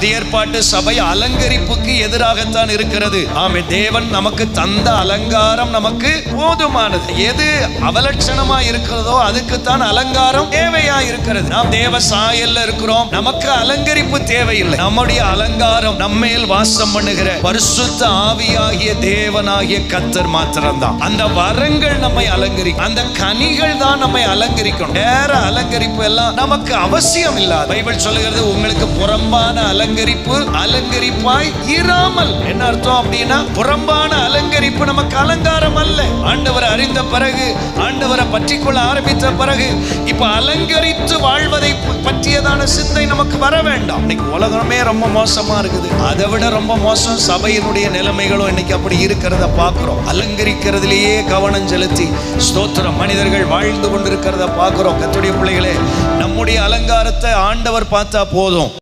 புதிய ஏற்பாட்டு சபை அலங்கரிப்புக்கு எதிராகத்தான் இருக்கிறது. ஆமே, தேவன் நமக்கு தந்த அலங்காரம் நமக்கு போதுமானது. எது அவலட்சணமா இருக்கிறதோ அதுக்குத்தான் அலங்காரம் தேவையா இருக்கிறது. நாம் தேவ சாயல்ல இருக்கிறோம், நமக்கு அலங்கரிப்பு தேவையில்லை. நம்முடைய அலங்காரம் நம்மேல் வாசம் பண்ணுகிற பரிசுத்த ஆவியாகிய தேவனாகிய கர்த்தர் மாத்திரம்தான். அந்த வரங்கள் நம்மை அலங்கரிக்கும், அந்த கனிகள் தான் நம்மை அலங்கரிக்கணும். வேற அலங்கரிப்பு எல்லாம் நமக்கு அவசியம் இல்லாத. பைபிள் சொல்லுகிறது, உங்களுக்கு புறம்பான அலங்கரிப்பு அலங்கரிப்பாய் இராமல். என்ன அர்த்தம் அப்படின்னா, புறம்பான அலங்கரிப்பு நமக்கு அலங்காரம் அல்ல. ஆண்டவரை அறிந்த பிறகு, ஆண்டவரை பற்றிக்கொள்ள ஆரம்பித்த பிறகு, இப்ப அலங்கரித்து வாழ்வதை பற்றியதான சிந்தை நமக்கு வர வேண்டாம். இன்னைக்கு உலகமே ரொம்ப மோசமா இருக்குது. அதை விட ரொம்ப மோசம் சபையினுடைய நிலைமைகளும் இன்னைக்கு அப்படி இருக்கிறத பார்க்கிறோம். அலங்கரிக்கிறதுலேயே கவனம் செலுத்தி ஸ்தோத்திரம் மனிதர்கள் வாழ்ந்து கொண்டிருக்கிறத பார்க்கிறோம். கர்த்தருடைய பிள்ளைகளே, நம்முடைய அலங்காரத்தை ஆண்டவர் பார்த்தா போதும்.